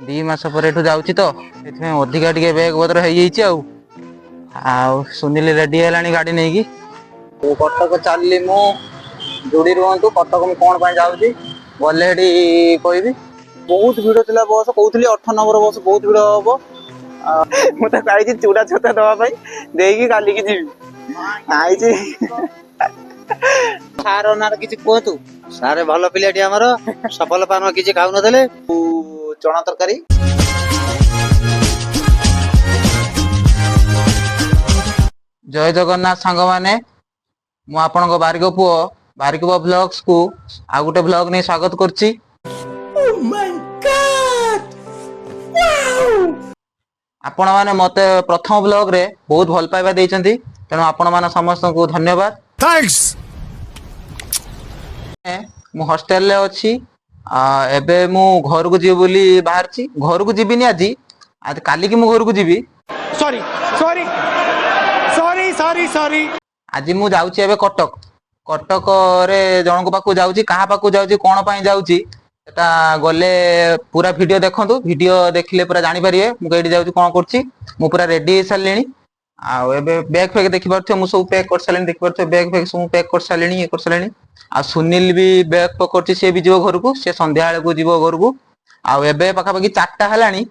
2 मास पर एठू जाउची तो एथमे अधिका टिके बैग पत्र हो जाइए सुनील रेडी है गाड़ी नहीं की कटक चलली मु जोड़ी रुहतु कटक मु कौन पाई जाऊँगी गले कहबी बहुत भिड़ थी बस कहती 8 नंबर बस बहुत भिड़ हम मुझे कही चूड़ा छता दवाई देकी काली की जी आई सार ना किसी कहतु सारे भल पिलाटी आमर सफल पान किसी खाऊ नथिले चना तरकारी जय जगन्नाथ सांग माने मु आपन बारिक पुओ बारिक ब्लॉग्स को आ गोटे ब्लॉग नहीं स्वागत करछि। आपण माने मते प्रथम ब्लॉग रे बहुत भल पाइबा देइचंती तेनु आपण माने समस्त को धन्यवाद थैंक्स। मु हॉस्टल ले अछि एबे मु घर को जीव बोली बाहर छी घर को जीबिनी आज काली की मु घर को GB sorry sorry sorry sorry sorry आज मु जाउची एबे कटक कटक रे जण को पाकू जाउची कहा पाकू जाउची कोन पई जाउची एटा गले पूरा वीडियो देखंतु वीडियो देखले पूरा जानि परिए मु केडी जाउची कोन करची मु पूरा रेडी हे सारलेनी आ एबे बैग फैग देखि परथि मु सब पैक कर सारलेनी देखि परथि बैग फैग सब पैक कर सारलेनी ये कर सारलेनी आ सुनील भी बैग पैक करची से भी जीवो घर को से संध्या बेले को जीवो घर को आ एबे पाखा पाखी 4टा हलानी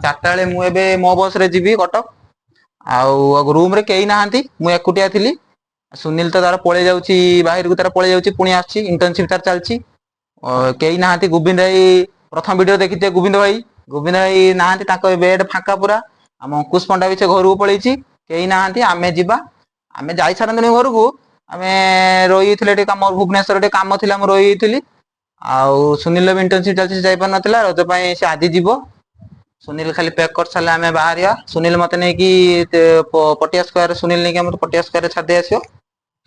4टा बेले मु एबे मो बस रे जीवी कटक आउ रूम रे केही नाहंती मु एकुटिया थिली सुनील तो तार पळे जाउची बाहिर को तार पळे जाउची पुणी आछि इंटर्नशिप तार चलची केही नाहंती गोविंद भाई प्रथम वीडियो देखिते गोविंद भाई नाहंती ताको बेड फांका पूरा हम अंकुश पंडा भी से घर को पळेची केही नाहंती आमे जिबा आमे जाई सारंतनी घर को आमे रही थे काम भुवनेश्वर काम थिला हम रही थी आउ सुनील भी इंटर्नशिप चलची जाई पार नथिला रज पई से आदि जीवो सुनील खाली पैक कर सारे आमे बाहरिया सुनील मते नै कि पटिया स्क्वायर सुनील नै कि हम पटिया स्क्वायर छाड़ दे आसियो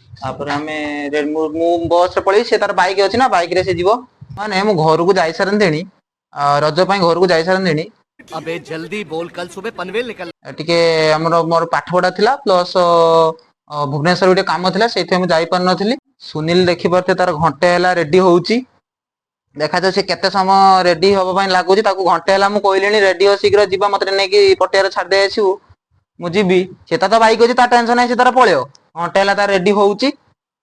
तापर आमे मु बस रे पळी से तार बाइक अछि ना बाइक रे से जीवो माने मु घर को जाई सारंतेनी रज पई घर को जाई सारंतेनी अबे जल्दी बोल कल सुबह पनवेल निकल टिके हमर मोर पाठ पढ़ा थिला प्लस भुवनेश्वर गोटे काम थिला सेठी हम जाई पार नथिली सुनील देखि परते तार घंटे हला रेडी होउची देखा जाउ से केते समय रेडी होबा पई लागुची ताकू घंटे हला मु कहलेनी रेडी हो शीघ्र जीवा मते नै कि पटिया रे छाड़ दे आसीउ मु जीबी सेता तो बाइक अछि ता टेंशन नै से तार पळेओ घंटे हला तार रेडी होउची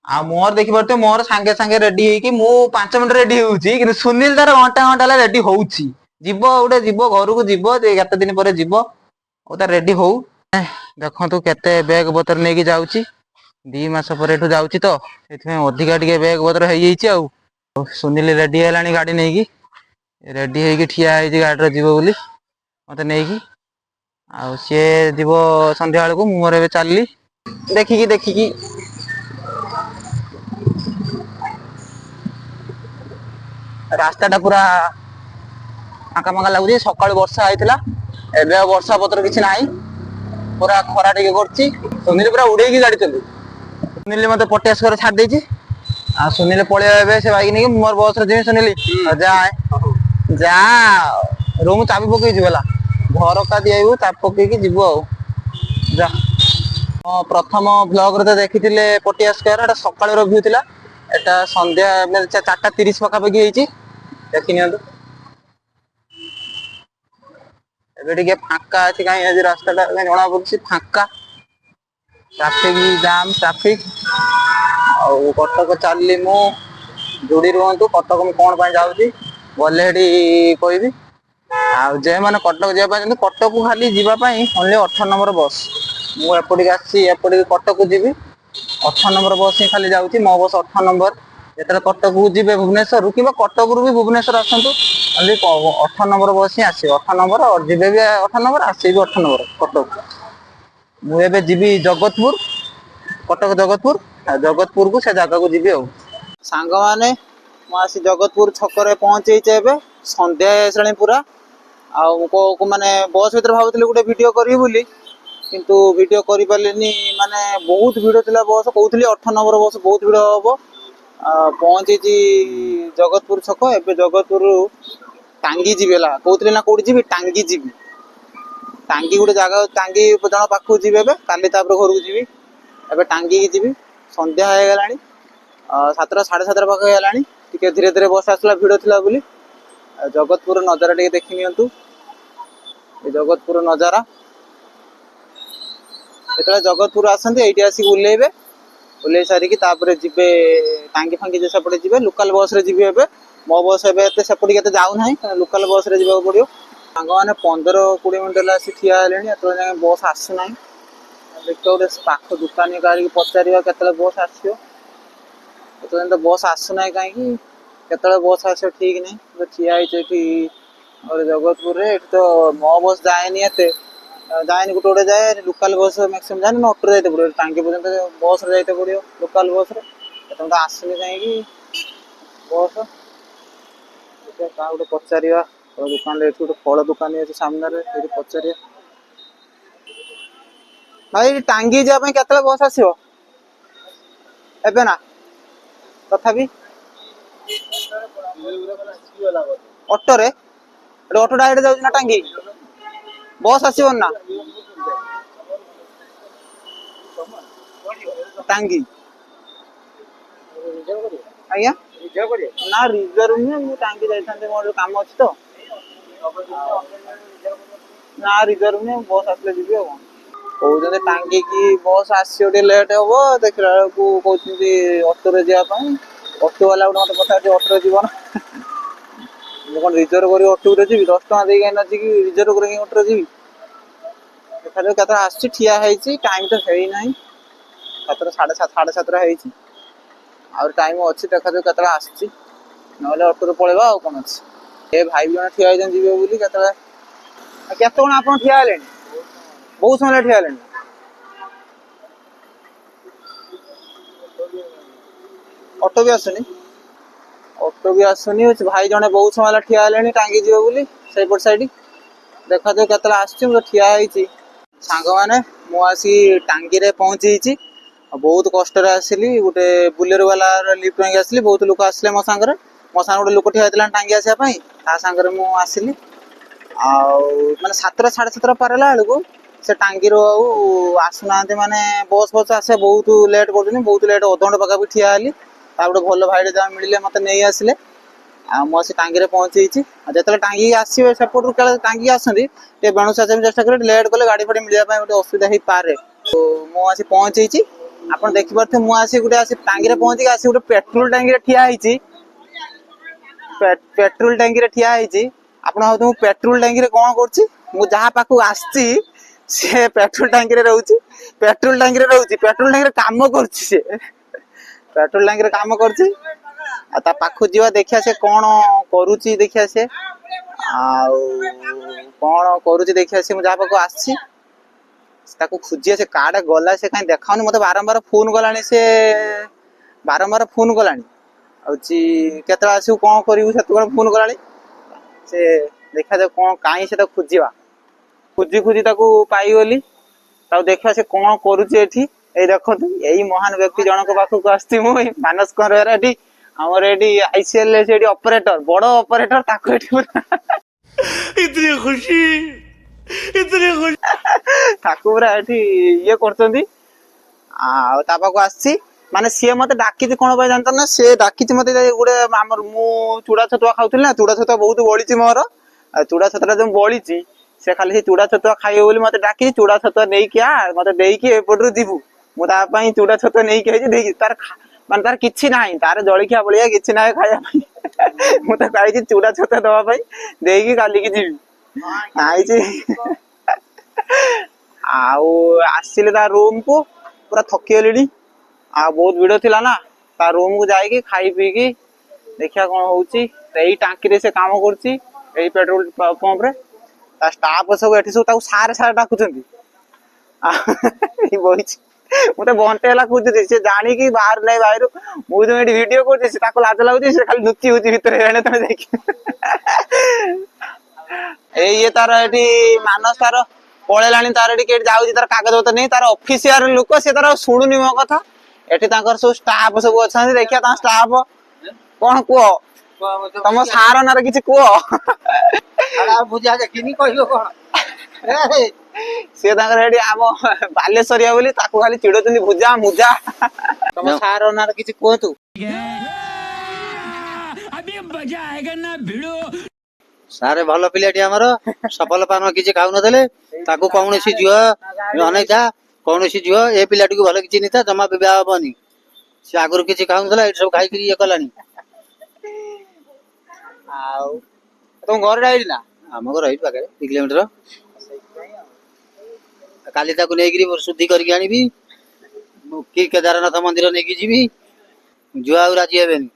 आ मोर देखि परते मोर संगे संगे रेडी हेकी मु 5 मिनिट रेडी होउची कि सुनील तार घंटा घंटा हला रेडी होउची जीवो उडे जीवो घर को जीवो केते दिन परे जीवो ओ तार रेडी होउ देखंतु केते बैग पत्र नै कि जाउची 2 मास पर एठू जाउची तो एथमे अधिका टिके बैग पत्र हो जाइए सुनील रेडी है गाड़ी नहीं की रेडी है ठिया है गाड़ी रे जीवो बोली मते नहीं की आ सी जीव संध्या बेल को मोर ए चलली देखिकी रास्ता टा पूरा फांका फांका लगुच सकाल वर्षा होता एबे वर्षा पत्र किसी ना पूरा खरा टे करची सुनील पूरा उड़े गाड़ी चलू सुनील मत पटिया स्क्वायर छाड़ देछि आ सुनील पळे से बाइक नहीं मोर बस रे सुनील जा रूम चाबी पकई जीवला घर का दियाबू चाबी पकई जीव आ जा प्रथम ब्लॉग रे तो देखिथिले पटिया स्क्वायर एटा सकाळ रो व्यू थिला एटा संध्या 4:30 पका पकी हेची देखि नियंतु एबे टिके फांका अछि काई आज रास्ता टा जणा पड़छि फांका ट्रैफिक जाम ट्रैफिक आउ कटक चलली मु जोड़ी रुहतु कटक मु कौन पाई जाऊँगी गले कहबी जे मैंने कटक जावाई कटक को खाली जीवाई ओनली 18 नंबर बस मुझे आसपटे कटक को जीवी 18 नंबर बस ही खाली जाऊँगी मो बस 18 नंबर जो कटक को जी भुवनेश्वर कि कटक रू भी भुवनेश्वर आसतु ओनली 18 नंबर बस ही आस 18 नंबर और जी भी 18 नंबर आसे भी 18 नंबर कटक मुझे जीवी जगतपुर कटक जगतपुर जगतपुर को से जगह को जीवी सांग माने मुसी जगतपुर छक पहुंचे संध्या आसानी पूरा को माने बस भर भावुली गोटे वीडियो करी बोली किंतु वीडियो करि पालेनी माने बहुत भिड़ थिला बस कहउथली 8 नंबर बस बहुत भिड़ हबो पहुंचे जगतपुर छक एबे जगतपुर टांगी जीवेला कहउथली ना कोडी जीवी टांगी गोटे जगह टांगी जन पाखु जीवे काली तापर घर को जीवी एबे टांगी की जीवी संध्या हो गलानी 7:30 पाख हो गलानी टिके धीरे धीरे बस आसला भिड़ थिला बोली जगतपुर नजारा टे देखी नियंतु जगतपुर नजारा जो जगतपुर आसते ये आसिक ओह्लैबे ओह्लै सारिकी जीवे टांगी फांगी जो सेपटे जी लोकाल बस रे जी मो बस सेपटे के जाऊना लोकाल बस रे जावाक पड़ो सांग मैंने 15-20 मिनट आसी ठिया हेले बस आसुना देख गोटे पाख दुकानी गाड़ी पचार के बस आसो तो बस आसुना कहीं केत बस आस ठीक नहीं ठिया जगतपुर तो मो बस जाए जाए गोटे गोटे जाए लोकाल बस मैक्सिमम जाए ना अटो जाते पड़ो टांगी पर्यटन बस जाते पड़ो लोकाल बस तो आसुनी कहीं बस क्या गोटे पचार दुकान गोटे फल दुकान अच्छे सामने पचार भाई टांगी जावाई केत बस आसो एबे ना तथापि अटो रे अटो डायरेक्ट जाऊँ ना टांगी बस आसो ना टांगी आज्ञा ना रिजर्व नुहे टांगी जाते मोर कम अच्छी तो ना रिजर्व नुहे बस आसले जी कहते टांगी की बस आसो लेट हम देखला कहते अटो जावाई अटो वाला गोटे मत पचार अटो जीवन कौन रिजर्व कर अटो जी 10 टका देकी रिजर्व कर अटो जी देखा जाए आसी ठिया टाइम तो है ना 7:30 आउ टाइम अच्छी देखा जाए केत आसी ना अटो पलैबा आ कौन अच्छे ये भाई जन ठिया जी बोली के आप ठिया बहुत समय ठिया अटो भी आसुनी भाई जने बहुत समय ठिया टांगी जी बोली सहीपट साइड देखा जाए केत आसची ठिया सांग मैंने मुसी टांगी रे पहुंची बहुत कष्ट आसली गोटे बुलेरो वाला लिफ्ट मांगी आसली बहुत लोक आसले मो सांगे गोटे लोक ठिया टांगी आसापी सांगे मुसली माने 7 7:30 पारा बेलू से टांगी आसुना माने बस बस आसे बहुत लेट कर बहुत लेट अधघंटे पाखा ठिया हेली गोटे भल भाई जहाँ मिले मत नहीं आसिले मुझे टांगी पहुंची जो टांगी आसपे सेपटू टांगी आसती बेणुस चेष्टा कर लेट कले गाड़ी फाड़ी मिलने गोटे असुविधा हो पारे तो मुझे पहुंची आप देखिपे मुझे गोटे टांगी पहुंची आसी गोटे पेट्रोल टांगी ठिया पेट्रोल टांगी ठिया आप पेट्रोल टांगी कौन कर जहाँ पाक आसी से पेट्रोल टांगी रोचे पेट्रोल टांगी रोचे पेट्रोल टांगी काम कर पेट्रोल टांगी काम कर पाखु जीवा देखिया से कौन करुची देखिया से कौन करुची देखिया से जहाँ पाक आसी खोजी से कार्ड गला से कहीं देखा मत बारंबार फोन गला से बारंबार फोन गला केत आसू कौन कर फोन गला से देखा जाए कौन कहीं से खोजा खोजी खोजी पाईगली देखा से कौन करुचे देखो यही महान व्यक्ति जनक पाखक आसती मानस कर आमर ये आईसीएल ऑपरेटर बड़ ऑपरेटर इतनी खुशी पूरा ये कर माने सी मत डाकी कौन जानता ना सी डाकी मत गोटे मु चूड़ा छतुआ खाऊली ना चूड़ा छतुआ बहुत बड़ी मोर चूड़ा छतुआ जो बड़ी से खाली चूड़ा छतुआ खाइए बोली मत डाकी चूड़ा छतुआ नहीं क्या मत देकी एपटू जीवु मुझे चूड़ा छतुआ नहीं तार मान तार किसी ना तार जलिया बलिया किसी ना खाया मुझे कही चूड़ा छतुआ दवाई देकी काली की जीवी आसिले ता रूम को पूरा थकी गली बहुत भिड़ थिला ना ता रूम को जाइए खाई पी की देखिया कौन होची टांकी रे से काम करची पेट्रोल पंप रे ता स्टाफ सब एठी सब सारे सारे डाकुचंती बहिची मुझे बंटे खोजुची से जाणी बाहर नहीं बाहर मुझे वीडियो कर लाज लगुच से खाली लुचि हूँ भितर तुम देख ये तार ये मानस तार पलैला तार जाऊँ तार कागज पत्र नहीं तार ऑफिसियल लोक सी तार शुणुनि मो कथा एटी सब स्टाफ सब अच्छा देखिया स्टाफ कौन कह तुम सार ना कि कह बुझा देखनी कह कौन सी आम बालेश्वरिया बोली खाली चिड़ौती भुजा मुजा तुम सार ना कि कहतु अभी मजा आएगा ना भिड़ो। ସାରେ ଭଲ ପିଲାଟି ଆମର ସଫଲ ପାନ କିଛି ଖାଉନଥିଲେ ତାକୁ କୌଣସି ଝିଅ ଅନେଇଥା କୌଣସି ଝିଅ ଏ ପିଲାଟିକୁ ଭଲ କିଛି ନେଇଥା ଜମା ବିବାହ ହବନି ସେ ଆଗରୁ କିଛି ଖାଉନଥିଲା ଏଠି ସବୁ ଖାଇକିରି ଇଏ କଲାଣି ଆଉ ତମ ଘରଟା ଏଇଠି ନା? ଆମ ଘର ଏଇଠି ପାଖରେ 2 କିଲୋମିଟର କାଲି ତାକୁ ନେଇକିରି ଶୁଦ୍ଧି କରିକି ଆଣିବି କି କେଦାରନାଥ ମନ୍ଦିର ନେଇକି ଯିବି ଝିଅ ଆଉ ରାଜି ହେବେନି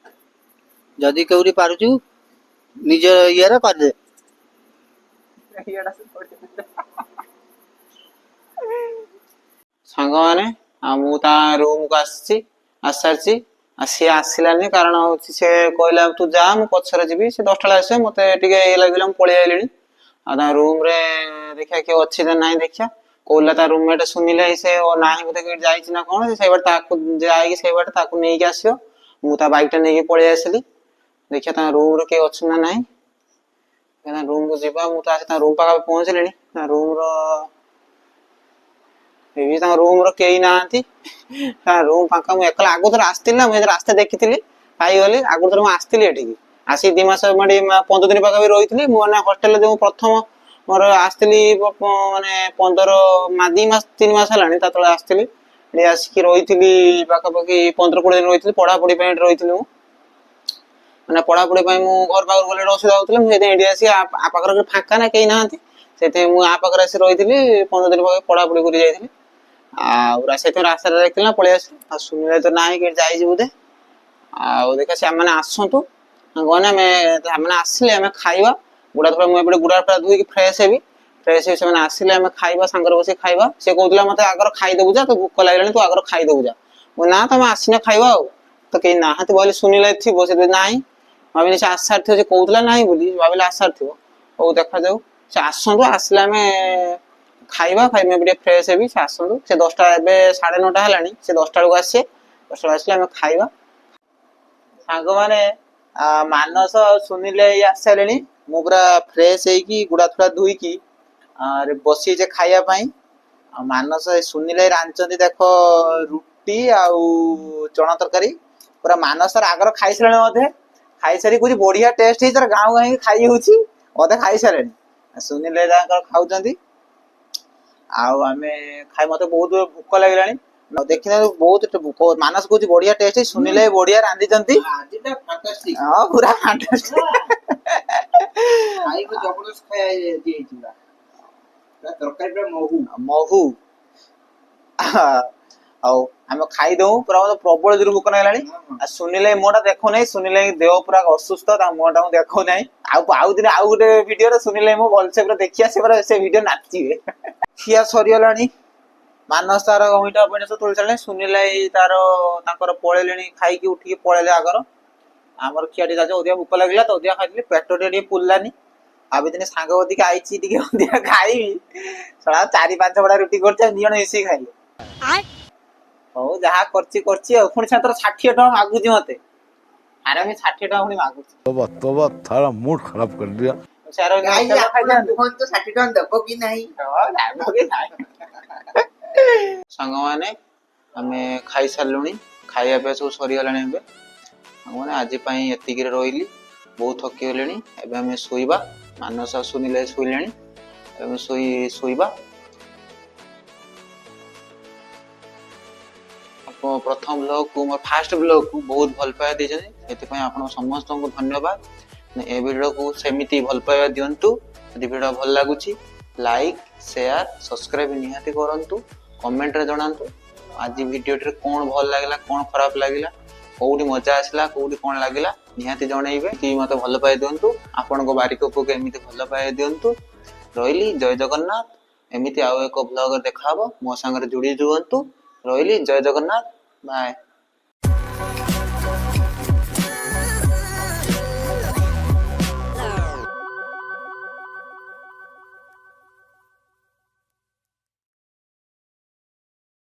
ଯଦି କେଉଁଠି ପାରୁଛୁ ନିଜ ଇଏରେ କରିଦେ ସାଙ୍ଗମାନେ ମୁଁ ତା ରୁମକୁ ଆସିସାରିଛି ସିଏ ଆସିଲାନି କାରଣ ହଉଛି ସେ କହିଲା ତୁ ଯା ମୁଁ ପଛରେ ଯିବି ସେ 10ଟା ବେଳେ ଆସିବ ମତେ ଟିକେ ଇଏ ଲାଗିଲା ମୁଁ ପଳେଇ ଆଇଲିଣି ଆଉ ତା ରୁମ ରେ ଦେଖିବା କିଏ ଅଛି ନା ନାହିଁ ଦେଖିବା କହୁଲା ତା ରୁମମେଟ ଶୁଣିଲେ ସେ ନାହିଁ ବୋଧେ କେଠି ଯାଇଛି ନା କଣ ସେଇ ବାଟେ ତାକୁ ଯାଇକି ସେଇ ବାଟେ ତାକୁ ନେଇକି ଆସିବ ମୁଁ ତା ବାଇକ ଟା ନେଇକି ପଳେଇ ଆସିଲି ଦେଖିବା ତା ରୁମ ରେ କିଏ ଅଛି ନା ନାହିଁ ତା ରୁମ କୁ ଯିବା ମୁଁ ତ ଆସି ତା ରୁମ ପାଖରେ ପହଞ୍ଚିଲିଣି ତା ରୁମ ର ତାଙ୍କ ରୁମ ର କେହି ନାହାନ୍ତି ରୁମ ଫାଙ୍କା ମୁଁ ଏକଲା ଆଗଥର ଆସିଥିଲି ନା ମୁଁ ରାସ୍ତା ଦେଖିଥିଲି ପାଇଗଲି ଆଗଥର ମୁଁ ଆସିଥିଲି ଏଠିକି ଆସି 2 ମାସ 15 ଦିନ ପାଖାପାଖି ରହିଥିଲି ମୁଁ ମାନେ ହଷ୍ଟେଲରେ ଯୋଉ ପ୍ରଥମ ମୋର ଆସିଥିଲି ମାନେ 2 ମାସ 3 ମାସ ହେଲାଣି ତା ତଳେ ଆସିଥିଲି ଏଠି ଆସିକି ରହିଥିଲି ପାଖାପାଖି 15-20 ଦିନ ରହିଥିଲି ପଢାପଢି ପାଇଁ ଏଠି ରହିଥିଲି ମୁଁ ମାନେ ପଢାପଢି ପାଇଁ ମୁଁ ଘର ପାଖରୁ ଗଲେ ଅସୁବିଧା ହଉଥିଲା ମୁଁ ସେଇଥିପାଇଁ ଏଠି ଆସିକି ଆ ପାଖରେ ଫାଙ୍କା ନା କେହି ନାହାନ୍ତି ସେଥିପାଇଁ ମୁଁ ଆ ପାଖରେ ଆସି ରହିଥିଲି 15 ଦିନ ପାଖରେ ପଢାପଢି କରି ଯାଇଥିଲି ଆଉ ସେଇଥିପାଇଁ ରାସ୍ତାରେ ଦେଖିଥିଲି ନା ପଳେଇ ଆସିଲି ଆଉ ସୁନିଲ ତ ନାହିଁ କେଠି ଯାଇଛି ବୋଧେ ଆଉ ଦେଖିଆ ସେମାନେ ଆସନ୍ତୁ ସାଙ୍ଗମାନେ ସେମାନେ ଆସିଲେ ଆମେ ଖାଇବା ମୁଁ ଏପଟେ ଗୁଡା ଧୋଇକି ଫ୍ରେଶ ହେବି ସେମାନେ ଆସିଲେ ଆମେ ଖାଇବା ସାଙ୍ଗରେ ବସିକି ଖାଇବା ସେ କହୁଥିଲା ମତେ ଆଗର ଖାଇଦବୁ ଯା ତୁ ଭୋକ ଲାଗିଲାଣି ତୁ ଆଗର ଖାଇଦବୁ ଯା ମୁଁ ନା ତମେ ଆସିନେ ଖାଇବା ଆଉ ତ କେହି ନାହାନ୍ତି କହିଲେ ସୁନିଲ ଥିବ ସେ ନାହିଁ ଭାବିଲି ସେ ଆସାର ଥିବ ସେ କହୁଥିଲା ନାହିଁ ବୋଲି ଭାବିଲେ ଆସାର ଥିବ ହଉ ଦେଖାଯାଉ ସେ ଆସନ୍ତୁ ଆସିଲେ ଆମେ ଖାଇବା ମୁଁ ଟିକେ ଫ୍ରେଶ ହେବି ସେ ଆସନ୍ତୁ ସେ 10ଟା ଏବେ 9:30 ହେଲାଣି ସେ 10ଟା ବେଳକୁ ଆସିବେ 10ଟା ବେଳକୁ ଆସିଲେ ଆମେ ଖାଇବା ସାଙ୍ଗମାନେ ମାନସ ଆଉ ସୁନିଲ ଆସିସାରିଲେଣି ମୁଁ ପୁରା ଫ୍ରେଶ ହେଇକି ଗୁଡା ଥୁଡା ଧୋଇକି ବସିଛେ ଖାଇବା ପାଇଁ ଆଉ ମାନସ ସୁନିଲ ରାନ୍ଧିଛନ୍ତି ଦେଖ ରୁଟି ଆଉ ଚଣା ତରକାରୀ ପୁରା ମାନସର ଆଗର ଖାଇସାରିଲାଣି ଅଧେ ଖାଇସାରି କହୁଛି ବଢିଆ ଟେଷ୍ଟ ହେଇଛି ତାର ଗାଁ ହେଇକି ଖାଇ ହଉଛି ଅଧେ ଖାଇସାରିଲେଣି ସୁନିଲ ତାଙ୍କର ଖାଉଛନ୍ତି ଆଉ ଆମେ ମତେ ବହୁତ ଭୋକ ଲାଗିଲାଣି ଦେଖିନା ବହୁତ ମାନସ କହୁଛି ବଢିଆ ଟେଷ୍ଟ ସୁନିଲ ବଢିଆ ରାନ୍ଧିଛନ୍ତି ହଁ ପୁରା ମହୁ ଆଉ ଆମେ ଖାଇଦଉ ପୁରା ପ୍ରବଳ ଜୋର ଭୋକ ଲାଗିଲାଣି ଆଉ ସୁନିଲ ମୁହଁଟା ଦେଖୁନାହିଁ ସୁନିଲ ଦେହ ପୁରା ଅସୁସ୍ଥ ତା ମୁହଁଟା ମୁଁ ଦେଖୁନାହିଁ ଆଉ ଦିନେ ଆଉ ଗୋଟେ ଭିଡିଓରେ ସୁନିଲ ମୁଁ ଭଲସେ ପୁରା ଦେଖି ଆସେ ପୁରା ସେ ଭିଡିଓ ନାଚିବେ ଖିଆ ସରିଗଲାଣି ମାନସ ତାର ଅଇଁଠା ସବୁ ତୋଳି ସାରିଲାଣି ସୁନିଲ ତାର ତାଙ୍କର ପଳେଇଲେଣି ଖାଇକି ଉଠିକି ପଳେଇଲେ ଆଗର ଆମର ଖିଆ ଟିକେ ଚାଲିଛି ଅଧିକା ଭୋକ ଲାଗିଲା ତ ଅଧିକା ଖାଇଥିଲି ପେଟ ଟିକେ ପୁରିଲାନି ଭାବିଥିଲି ସାଙ୍ଗ କତିକି ଆଇଛି ଟିକେ ଅଧିକା ଖାଇବି 4-5 ବଡା ରୁଟି କରିଛି ଆଉ 2 ଜଣ ମିଶିକି ଖାଇଲେ ହଉ ଯାହା କରିଛି ଆଉ ପୁଣି ଛାତ୍ର 60 ଟଙ୍କା ମାଗୁଛି ମତେ ଆରେ ମୁଁ 60 ଟଙ୍କା ପୁଣି ମାଗୁଛି तोबा थारा मूड खराब कर दिया ସାଙ୍ଗମାନେ ଆମେ ଖାଇସାରିଲୁଣି ଖାଇବା ପିଇବା ସବୁ ସରିଗଲାଣି ଏବେ ସାଙ୍ଗମାନେ ଆଜି ପାଇଁ ଏତିକିରେ ରହିଲି ବହୁତ ଥକି ଗଲେଣି ଏବେ ଆମେ ଶୋଇବା ମାନସ ସୁନିଲ ଶୋଇଲେଣି ଏବେ ଶୋଇବା ପ୍ରଥମ ବ୍ଲଗକୁ ମୋର ଫାଷ୍ଟ ବ୍ଲଗକୁ ବହୁତ ଭଲ ପାଇବା ଦେଇଛନ୍ତି ସେଥିପାଇଁ ଆପଣ ସମସ୍ତଙ୍କୁ ଧନ୍ୟବାଦ ଏ ଭିଡିଓକୁ ସେମିତି ଭଲ ପାଇବା ଦିଅନ୍ତୁ ଯଦି ଭିଡିଓ ଭଲ ଲାଗୁଛି ଲାଇକ୍ ସେୟାର ସବସ୍କ୍ରାଇବ ନିହାତି କରନ୍ତୁ କମେଣ୍ଟରେ ଜଣାନ୍ତୁ ଆଜି ଭିଡିଓଟିରେ କ'ଣ ଭଲ ଲାଗିଲା କ'ଣ ଖରାପ ଲାଗିଲା କୋଉଠି ମଜା ଆସିଲା କୋଉଠି କ'ଣ ଲାଗିଲା ନିହାତି ଜଣେଇବେ କି ମତେ ଭଲ ପାଇବା ଦିଅନ୍ତୁ ଆପଣଙ୍କ ବାରିକକୁ ଏମିତି ଭଲ ପାଇବା ଦିଅନ୍ତୁ ରହିଲି ଜୟ ଜଗନ୍ନାଥ ଏମିତି ଆଉ ଏକ ବ୍ଲଗରେ ଦେଖାହବ ମୋ ସାଙ୍ଗରେ ଯୋଡ଼ି ରୁହନ୍ତୁ ରହିଲି ଜୟ ଜଗନ୍ନାଥ ବାଏ।